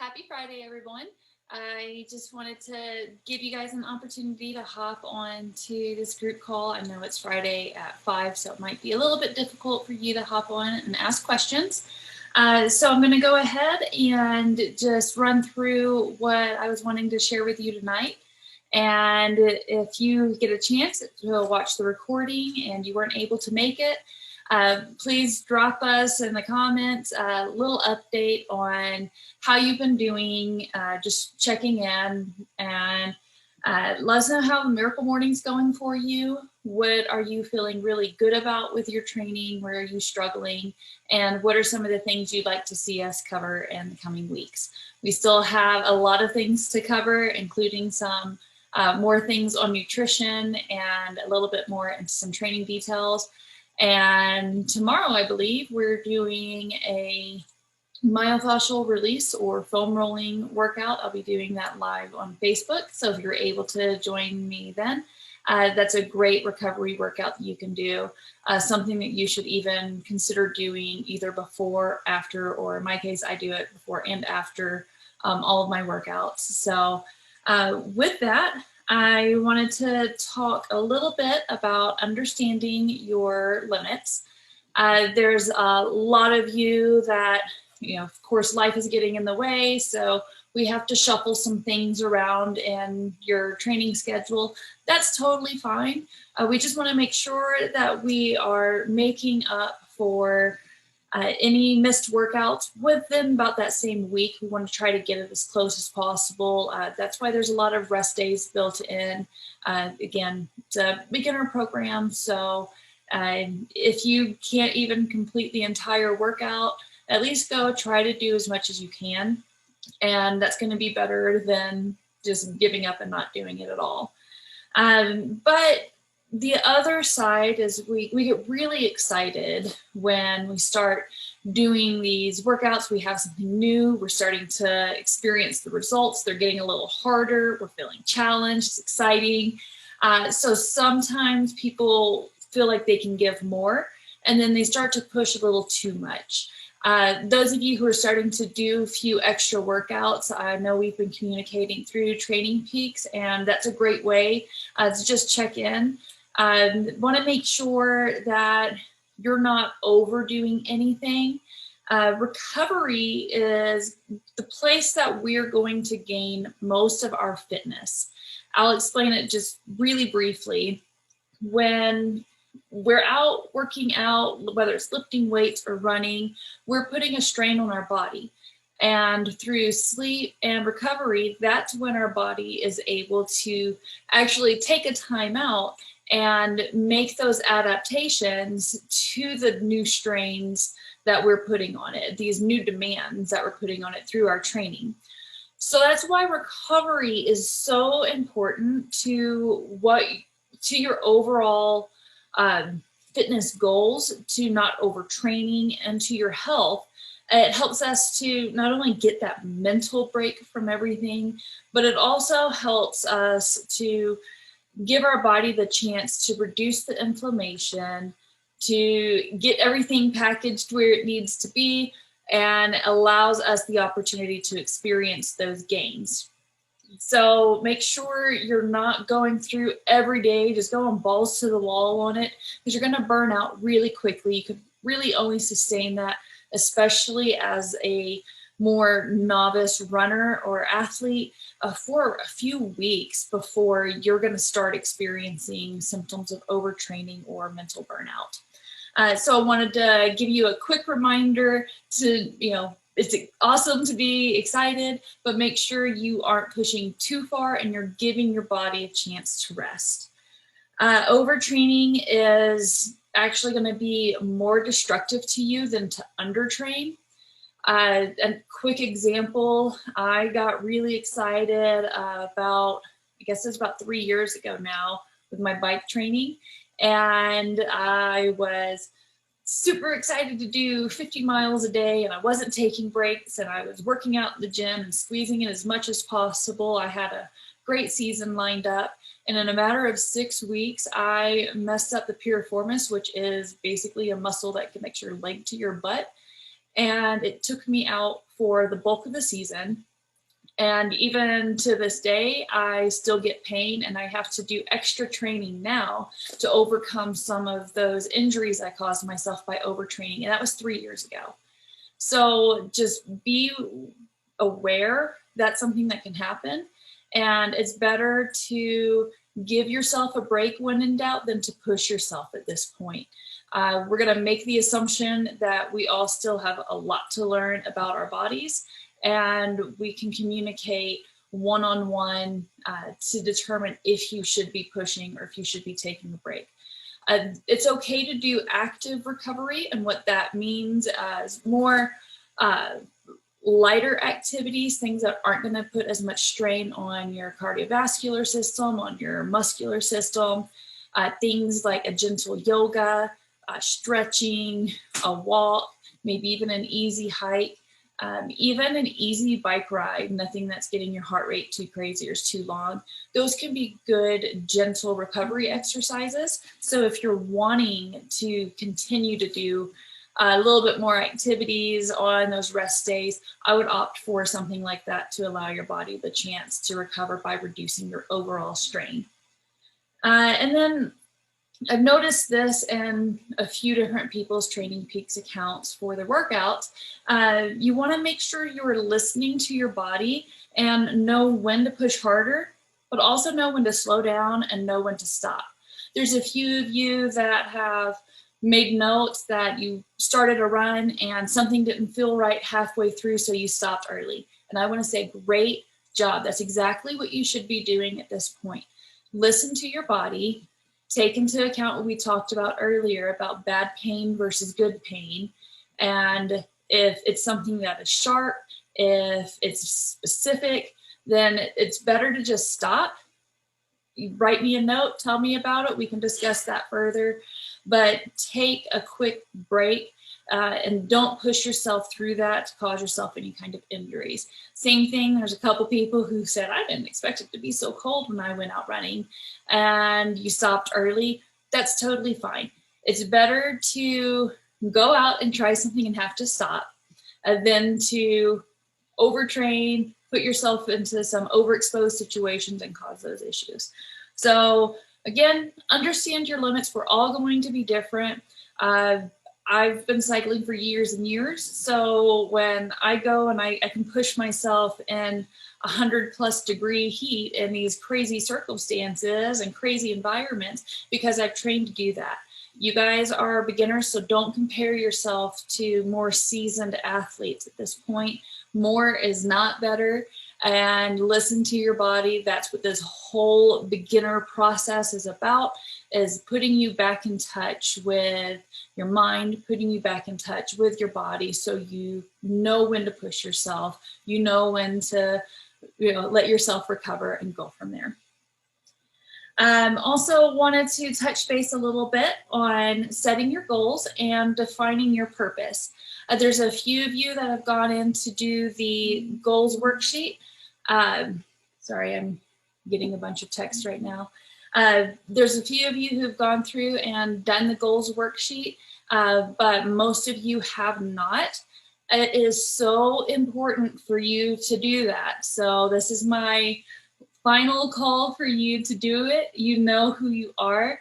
Happy Friday, everyone. I just wanted to give you guys an opportunity to hop on to this group call. I know it's Friday at 5, so it might be a little bit difficult for you to hop on and ask questions. So I'm going to go ahead and just run through what I was wanting to share with you tonight. And if you get a chance to watch the recording and you weren't able to make it, please drop us in the comments a little update on how you've been doing, just checking in, and let us know how the Miracle Morning's going for you. What are you feeling really good about with your training? Where are you struggling? And what are some of the things you'd like to see us cover in the coming weeks? We still have a lot of things to cover, including some more things on nutrition and a little bit more into some training details. And tomorrow, I believe, we're doing a myofascial release or foam rolling workout. I'll be doing that live on Facebook. So if you're able to join me then, that's a great recovery workout that you can do. Something that you should even consider doing either before, after, or in my case, I do it before and after all of my workouts. So with that, I wanted to talk a little bit about understanding your limits. There's a lot of you that, of course, life is getting in the way, so we have to shuffle some things around in your training schedule. That's totally fine. We just want to make sure that we are making up for any missed workouts within about that same week. We want to try to get it as close as possible. That's why there's a lot of rest days built in. Again, it's a beginner program, so if you can't even complete the entire workout, at least go try to do as much as you can. And that's going to be better than just giving up and not doing it at all. But the other side is we get really excited when we start doing these workouts. We have something new. We're starting to experience the results. They're getting a little harder. We're feeling challenged. It's exciting. So sometimes people feel like they can give more, and then they start to push a little too much. Those of you who are starting to do a few extra workouts, I know we've been communicating through Training Peaks, and that's a great way to just check in. Want to make sure that you're not overdoing anything. Recovery is the place that we're going to gain most of our fitness. I'll explain it just really briefly. When we're out working out, whether it's lifting weights or running, we're putting a strain on our body. And through sleep and recovery, that's when our body is able to actually take a time out and make those adaptations to the new strains that we're putting on it, these new demands that we're putting on it through our training. So that's why recovery is so important to your overall fitness goals, to not overtraining, and to your health. It helps us to not only get that mental break from everything, but it also helps us to give our body the chance to reduce the inflammation, to get everything packaged where it needs to be, and allows us the opportunity to experience those gains. So make sure you're not going through every day, just going balls to the wall on it, because you're going to burn out really quickly. You could really only sustain that, especially as a more novice runner or athlete, for a few weeks before you're going to start experiencing symptoms of overtraining or mental burnout. So I wanted to give you a quick reminder to, it's awesome to be excited, but make sure you aren't pushing too far and you're giving your body a chance to rest. Overtraining is actually going to be more destructive to you than to undertrain. A quick example, I got really excited about, I guess it's about 3 years ago now, with my bike training. And I was super excited to do 50 miles a day, and I wasn't taking breaks, and I was working out in the gym and squeezing in as much as possible. I had a great season lined up. And in a matter of 6 weeks, I messed up the piriformis, which is basically a muscle that connects your leg to your butt. And it took me out for the bulk of the season. And even to this day, I still get pain, and I have to do extra training now to overcome some of those injuries I caused myself by overtraining. And that was 3 years ago. So just be aware that's something that can happen. And it's better to give yourself a break when in doubt than to push yourself at this point. We're going to make the assumption that we all still have a lot to learn about our bodies, and we can communicate one-on-one to determine if you should be pushing or if you should be taking a break. It's okay to do active recovery, and what that means is more lighter activities, things that aren't going to put as much strain on your cardiovascular system, on your muscular system, things like a gentle yoga, stretching, a walk, maybe even an easy hike, even an easy bike ride, nothing that's getting your heart rate too crazy or too long. Those can be good, gentle recovery exercises. So if you're wanting to continue to do a little bit more activities on those rest days, I would opt for something like that to allow your body the chance to recover by reducing your overall strain. And then I've noticed this in a few different people's Training Peaks accounts for their workouts. You want to make sure you're listening to your body and know when to push harder, but also know when to slow down and know when to stop. There's a few of you that have made notes that you started a run and something didn't feel right halfway through, so you stopped early. And I want to say, great job. That's exactly what you should be doing at this point. Listen to your body. Take into account what we talked about earlier about bad pain versus good pain. And if it's something that is sharp, if it's specific, then it's better to just stop. You write me a note, tell me about it. We can discuss that further. But take a quick break and don't push yourself through that to cause yourself any kind of injuries. Same thing, there's a couple people who said, I didn't expect it to be so cold when I went out running, and you stopped early. That's totally fine. It's better to go out and try something and have to stop than to overtrain, put yourself into some overexposed situations and cause those issues. So again, understand your limits. We're all going to be different. I've been cycling for years and years. So when I go and I can push myself in 100+ degree heat in these crazy circumstances and crazy environments because I've trained to do that. You guys are beginners, so don't compare yourself to more seasoned athletes at this point. More is not better. And listen to your body. That's what this whole beginner process is about, is putting you back in touch with your mind, putting you back in touch with your body, so you know when to push yourself, you know when to let yourself recover and go from there. Also wanted to touch base a little bit on setting your goals and defining your purpose. There's a few of you that have gone in to do the goals worksheet. Sorry, I'm getting a bunch of text right now. There's a few of you who've gone through and done the goals worksheet, but most of you have not. It is so important for you to do that. So this is my final call for you to do it. You know who you are.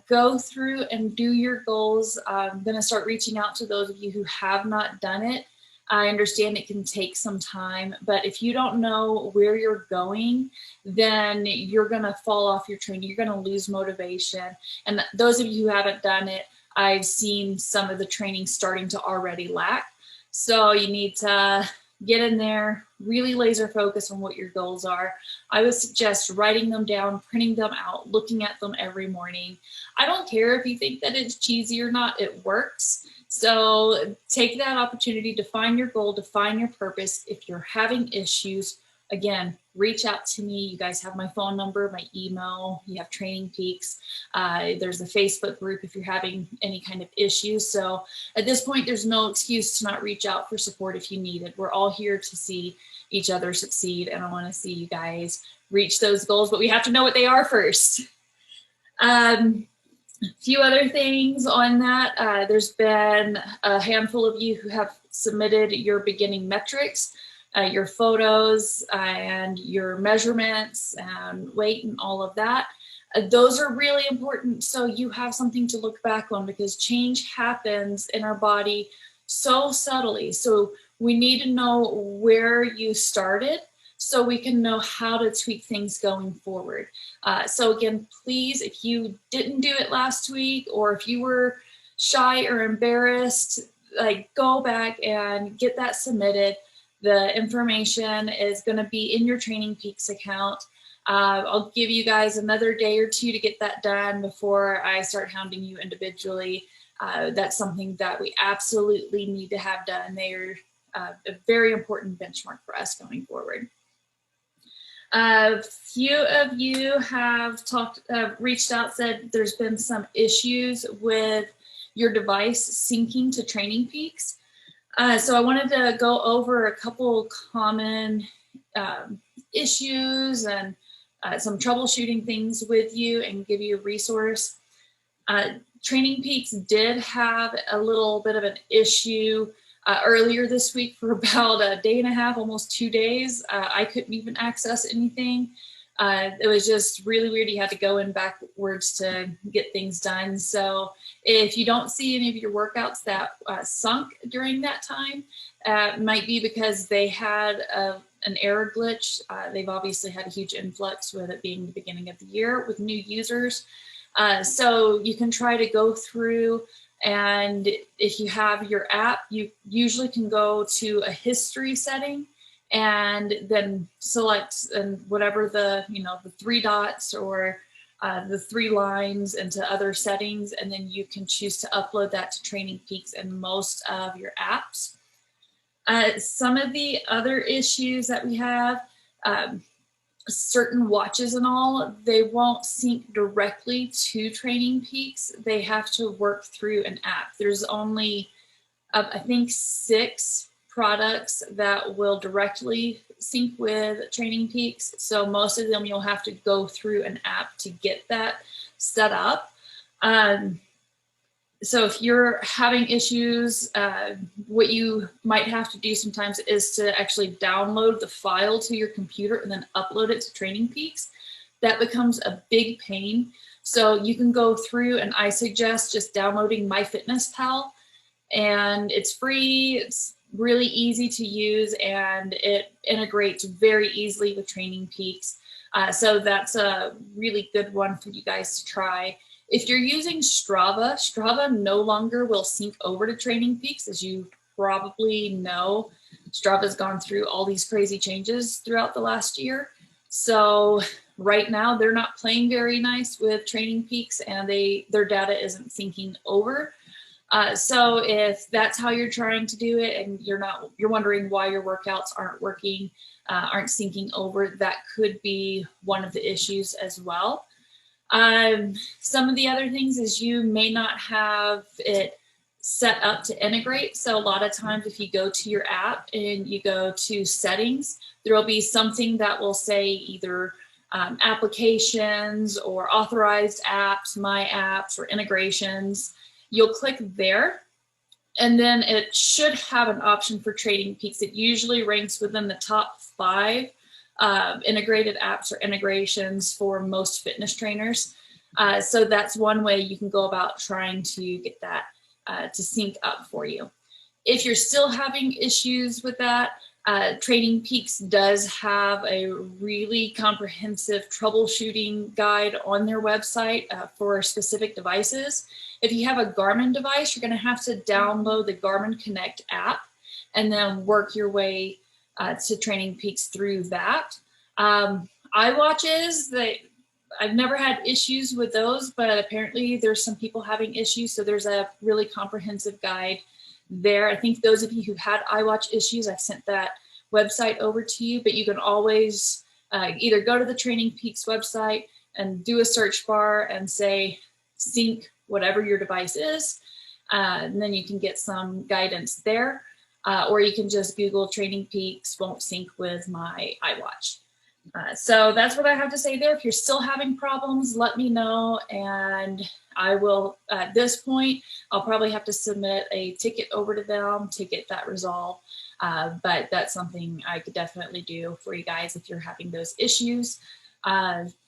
Go through and do your goals. I'm going to start reaching out to those of you who have not done it. I understand it can take some time, but if you don't know where you're going, then you're going to fall off your training. You're going to lose motivation. And those of you who haven't done it, I've seen some of the training starting to already lack. So you need to get in there, really laser focus on what your goals are. I would suggest writing them down, printing them out, looking at them every morning. I don't care if you think that it's cheesy or not, it works. So take that opportunity to find your goal, define your purpose. If you're having issues, again, reach out to me. You guys have my phone number, my email, you have Training Peaks. There's a Facebook group if you're having any kind of issues. So at this point, there's no excuse to not reach out for support if you need it. We're all here to see each other succeed, and I want to see you guys reach those goals, but we have to know what they are first. A few other things on that. There's been a handful of you who have submitted your beginning metrics. your photos and your measurements and weight and all of that. Those are really important so you have something to look back on, because change happens in our body so subtly. So we need to know where you started so we can know how to tweak things going forward. So again, please, if you didn't do it last week, or if you were shy or embarrassed, like, go back and get that submitted. The information is going to be in your Training Peaks account. I'll give you guys another day or two to get that done before I start hounding you individually. That's something that we absolutely need to have done. They are a very important benchmark for us going forward. A few of you have reached out, said there's been some issues with your device syncing to Training Peaks. So I wanted to go over a couple common issues and some troubleshooting things with you and give you a resource. Training Peaks did have a little bit of an issue earlier this week for about a day and a half, almost 2 days. I couldn't even access anything. It was just really weird. You had to go in backwards to get things done. So if you don't see any of your workouts that sunk during that time, it might be because they had an error glitch. They've obviously had a huge influx with it being the beginning of the year with new users. So you can try to go through, and if you have your app, you usually can go to a history setting and then select whatever the 3 dots or the 3 lines into other settings, and then you can choose to upload that to Training Peaks in most of your apps. Some of the other issues that we have, certain watches and all, they won't sync directly to Training Peaks. They have to work through an app. There's only, I think, 6 products that will directly sync with Training Peaks. So most of them you'll have to go through an app to get that set up. So if you're having issues, what you might have to do sometimes is to actually download the file to your computer and then upload it to Training Peaks. That becomes a big pain. So you can go through, and I suggest just downloading MyFitnessPal, and it's free. It's really easy to use, and it integrates very easily with Training Peaks. So that's a really good one for you guys to try. If you're using Strava, Strava no longer will sync over to Training Peaks. As you probably know, Strava's gone through all these crazy changes throughout the last year. So right now they're not playing very nice with Training Peaks, and their data isn't syncing over. So if that's how you're trying to do it, and you're wondering why your workouts aren't working, aren't syncing over, that could be one of the issues as well. Some of the other things is you may not have it set up to integrate. So a lot of times if you go to your app and you go to settings, there will be something that will say either applications or authorized apps, my apps, or integrations. You'll click there, and then it should have an option for Training Peaks. It usually ranks within the top 5 integrated apps or integrations for most fitness trainers. So that's one way you can go about trying to get that to sync up for you. If you're still having issues with that, Training Peaks does have a really comprehensive troubleshooting guide on their website for specific devices. If you have a Garmin device, you're going to have to download the Garmin Connect app and then work your way to Training Peaks through that. iWatches, I've never had issues with those, but apparently there's some people having issues. So there's a really comprehensive guide there. I think those of you who had iWatch issues, I've sent that website over to you, but you can always either go to the Training Peaks website and do a search bar and say sync whatever your device is, and then you can get some guidance there. Or you can just Google Training Peaks won't sync with my iWatch. So that's what I have to say there. If you're still having problems, let me know, and I will, at this point, I'll probably have to submit a ticket over to them to get that resolved. but that's something I could definitely do for you guys if you're having those issues.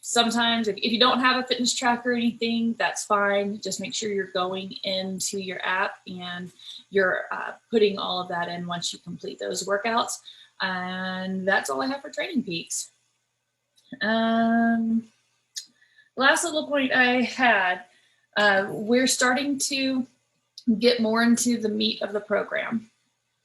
Sometimes if you don't have a fitness tracker or anything, that's fine. Just make sure you're going into your app and you're putting all of that in once you complete those workouts. And that's all I have for Training Peaks. Last little point I had, we're starting to get more into the meat of the program.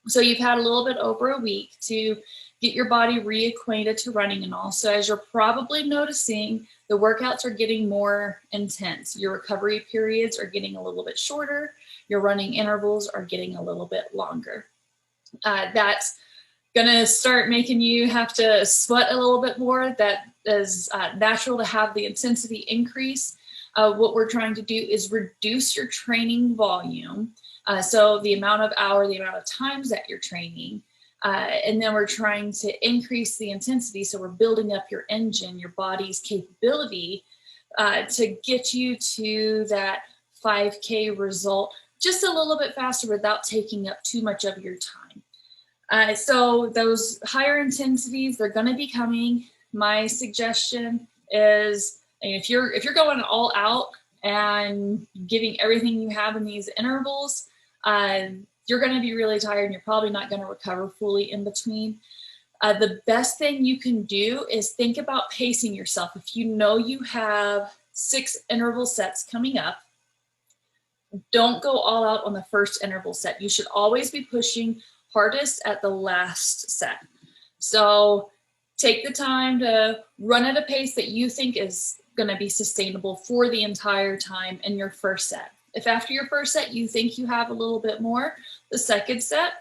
So you've had a little bit over a week to get your body reacquainted to running and all. So as you're probably noticing, the workouts are getting more intense. Your recovery periods are getting a little bit shorter. Your running intervals are getting a little bit longer. That's gonna start making you have to sweat a little bit more. That is natural to have the intensity increase. What we're trying to do is reduce your training volume. So the amount of hour, the amount of times that you're training, and then we're trying to increase the intensity. So we're building up your engine, your body's capability to get you to that 5K result just a little bit faster without taking up too much of your time. So those higher intensities, they're going to be coming. My suggestion is if you're going all out and giving everything you have in these intervals, you're going to be really tired and you're probably not going to recover fully in between. The best thing you can do is think about pacing yourself. If you know you have 6 interval sets coming up, don't go all out on the first interval set. You should always be pushing hardest at the last set. So take the time to run at a pace that you think is going to be sustainable for the entire time in your first set. If after your first set you think you have a little bit more, the second set,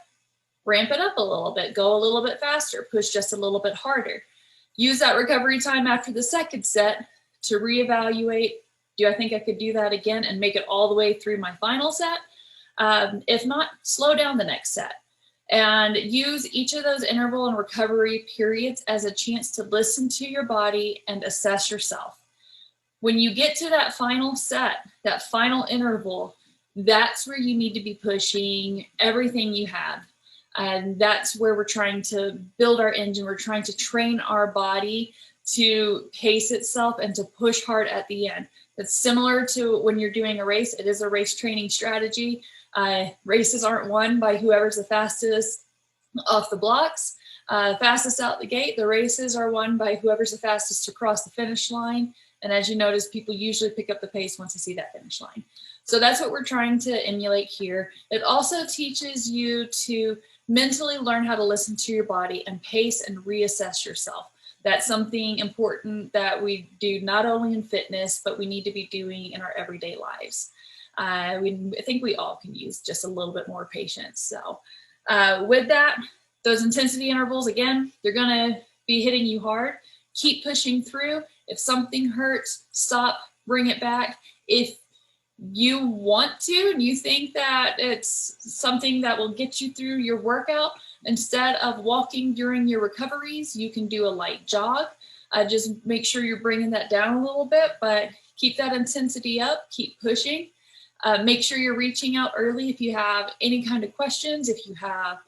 ramp it up a little bit, go a little bit faster, push just a little bit harder. Use that recovery time after the second set to reevaluate, do I think I could do that again and make it all the way through my final set? If not, slow down the next set. And use each of those interval and recovery periods as a chance to listen to your body and assess yourself. When you get to that final set, that final interval, that's where you need to be pushing everything you have. And that's where we're trying to build our engine. We're trying to train our body to pace itself and to push hard at the end. It's similar to when you're doing a race. It is a race training strategy. Races aren't won by whoever's the fastest off the blocks, fastest out the gate. The races are won by whoever's the fastest to cross the finish line. And as you notice, people usually pick up the pace once they see that finish line. So that's what we're trying to emulate here. It also teaches you to mentally learn how to listen to your body and pace and reassess yourself. That's something important that we do not only in fitness, but we need to be doing in our everyday lives. I think we all can use just a little bit more patience. So with that, those intensity intervals, again, they're going to be hitting you hard. Keep pushing through. If something hurts, stop, bring it back. If you want to and you think that it's something that will get you through your workout, instead of walking during your recoveries, you can do a light jog. Just make sure you're bringing that down a little bit, but keep that intensity up, keep pushing. Make sure you're reaching out early if you have any kind of questions, if you have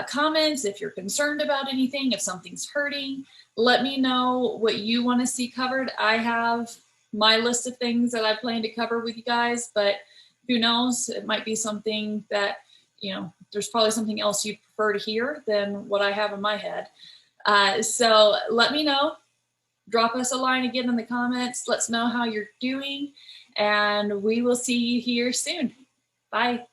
comments, if you're concerned about anything, if something's hurting. Let me know what you want to see covered. I have my list of things that I plan to cover with you guys, but who knows, it might be something that, there's probably something else you prefer to hear than what I have in my head. So let me know. Drop us a line again in the comments. Let's know how you're doing, and we will see you here soon. Bye.